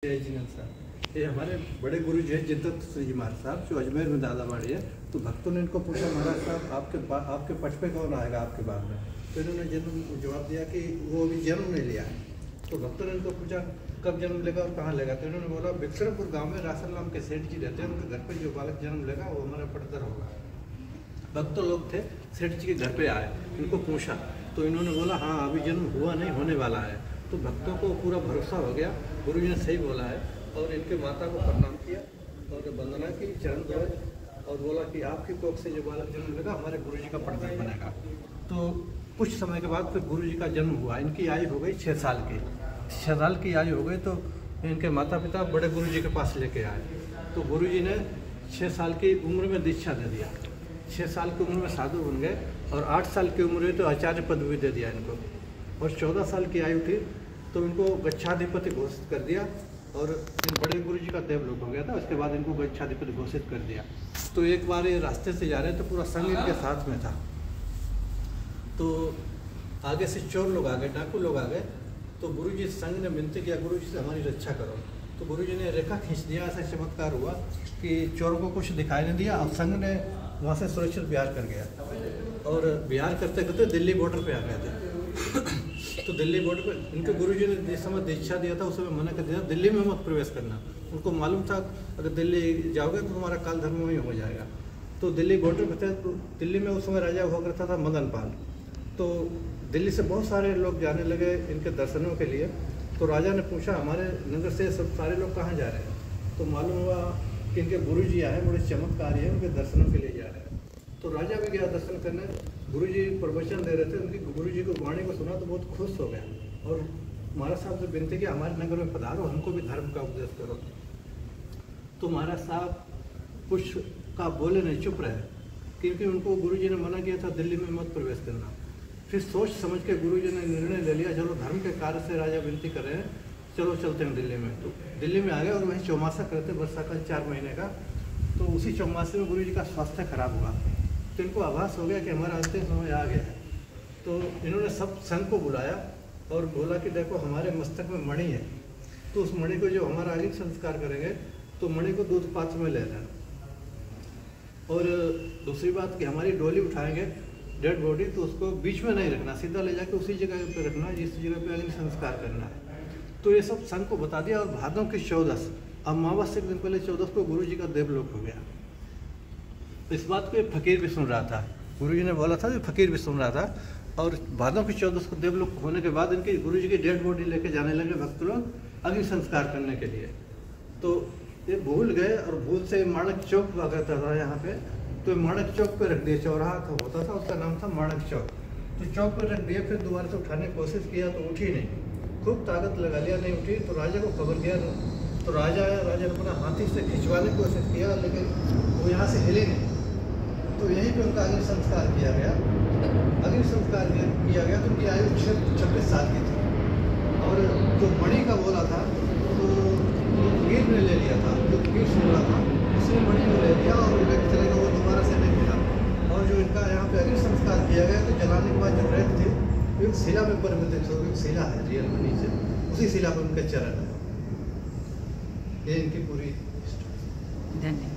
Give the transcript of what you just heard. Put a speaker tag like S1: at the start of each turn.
S1: जय जिनेंद्र साहब, ये हमारे बड़े गुरु जी हैं जिद्दत जी महाराज साहब, जो अजमेर में दादाबाड़ी है। तो भक्तों ने इनको पूछा, महाराज साहब आपके पट पे कौन आएगा आपके बाद में? तो इन्होंने जवाब दिया कि वो अभी जन्म नहीं लिया है। तो भक्तों ने इनको पूछा कब जन्म लेगा और कहाँ लेगा? तो इन्होंने बोला विक्रमपुर गाँव में रासन नाम के सेठ जी रहते हैं, उनके घर पर जो बालक जन्म लेगा वो हमारा पटदर होगा। भक्त लोग थे, सेठ जी के घर पे आए, इनको पूछा तो इन्होंने बोला हाँ अभी जन्म हुआ नहीं, होने वाला है। तो भक्तों को पूरा भरोसा हो गया, गुरु जी ने सही बोला है। और इनके माता को प्रणाम किया और वंदना की, चरण धोए और बोला कि आपकी कोख से जो बालक जन्म लेगा हमारे गुरु जी का पटदर बनेगा। तो कुछ समय के बाद फिर गुरु जी का जन्म हुआ। इनकी आयु हो गई 6 साल की। 6 साल की आयु हो गई तो इनके माता पिता बड़े गुरु जी के पास लेके आए। तो गुरु जी ने 6 साल की उम्र में दीक्षा दे दिया। 6 साल की उम्र में साधु बन गए और 8 साल की उम्र में तो आचार्य पद भी दे दिया इनको। और 14 साल की आयु थी तो इनको गच्छाधिपति घोषित कर दिया और इन बड़े गुरु जी का देवलोक हो गया था। उसके बाद इनको गच्छाधिपति घोषित कर दिया। तो एक बार ये रास्ते से जा रहे तो पूरा संघ इनके साथ में था। तो आगे से चोर लोग आ गए, डाकू लोग आ गए। तो गुरु जी संघ ने विनती किया, गुरु जी से हमारी रक्षा करो। तो गुरु जी ने रेखा खींच दिया। ऐसा चमत्कार हुआ कि चोरों को कुछ दिखाई नहीं दिया और संघ ने वहाँ से सुरक्षित बिहार कर गया। और बिहार करते करते दिल्ली बॉर्डर पे आ गए थे। तो दिल्ली बॉर्डर पे इनके गुरु जी ने जिस समय दीक्षा दिया था उस समय मना कर दिया, दिल्ली में मत प्रवेश करना। उनको मालूम था अगर दिल्ली जाओगे तो तुम्हारा काल धर्म में ही हो जाएगा। तो दिल्ली बॉर्डर पे थे। तो दिल्ली में उस समय राजा हुआ करता था मदन पाल। तो दिल्ली से बहुत सारे लोग जाने लगे इनके दर्शनों के लिए। तो राजा ने पूछा हमारे नगर से सब सारे लोग कहाँ जा रहे हैं? तो मालूम हुआ कि इनके गुरु जी आए, बड़े चमत्कारी हैं, उनके दर्शनों के लिए जा रहे हैं। तो राजा भी गया दर्शन करने। गुरु जी प्रवचन दे रहे थे, उनकी गुरु जी को वाणी को सुना तो बहुत खुश हो गया और महाराज साहब से विनती की हमारे नगर में पधारो, हमको भी धर्म का उपदेश करो। तो महाराज साहब कुछ का बोले नहीं, चुप रहे, क्योंकि उनको गुरु जी ने मना किया था दिल्ली में मत प्रवेश करना। फिर सोच समझ के गुरु जी ने निर्णय ले लिया, चलो धर्म के कार्य से राजा विनती कर रहे हैं, चलो चलते हैं दिल्ली में। तो दिल्ली में आ गए और वहीं चौमासा करते वर्षा का 4 महीने का। तो उसी चौमासे में गुरु जी का स्वास्थ्य खराब हुआ। तो इनको आभास हो गया कि हमारा अंतिम समय आ गया है। तो इन्होंने सब संघ को बुलाया और बोला कि देखो हमारे मस्तक में मणि है, तो उस मणि को जो हमारा आगे संस्कार करेंगे तो मणि को दूध पात्र में ले लेना। और दूसरी बात कि हमारी डोली उठाएंगे डेड बॉडी तो उसको बीच में नहीं रखना, सीधा ले जाकर उसी जगह पे रखना जिस जगह पे अग्नि संस्कार करना है। तो ये सब संघ को बता दिया। और भादों की 14 अमावस्या के दिन पहले 14 को गुरु जी का देवलोक हो गया। इस बात को एक फकीर भी सुन रहा था, गुरु जी ने बोला था जो फकीर भी सुन रहा था। और भादों की 14 को देवलोक होने के बाद इनकी गुरु जी की डेड बॉडी लेके जाने लगे भक्त लोग अग्नि संस्कार करने के लिए। तो ये भूल गए और भूल से माणक चौक हुआ करता था यहाँ पे, तो माणक चौक पे रख दिए। चौराहा होता था, उसका नाम था माणक चौक। तो चौक पे रख दिए। फिर दोबारा से उठाने की कोशिश किया तो उठी नहीं, खूब ताकत लगा लिया, नहीं उठी। तो राजा को खबर किया। तो राजा आया, राजा ने अपना हाथी से खिंचवाने की कोशिश किया लेकिन वो यहाँ से हिली नहीं। तो यहीं पे उनका अग्नि संस्कार किया गया। अग्नि संस्कार किया गया तो उनकी आयु 26 साल की थी। और जो मणि का बोला था तो वीर ने ले लिया था, जो वीर सुन रहा था उसने मणि को ले लिया और लेकर चले गए, वो दोबारा से नहीं मिला। और जो इनका यहाँ पे अग्नि संस्कार किया गया तो जलाने के बाद जो रेत थी एक शिला में परिवर्तित हो गई। शिला है रियल में नीचे, उसी शिला पर उनके चरण है। ये इनकी पूरी
S2: धन्यवाद।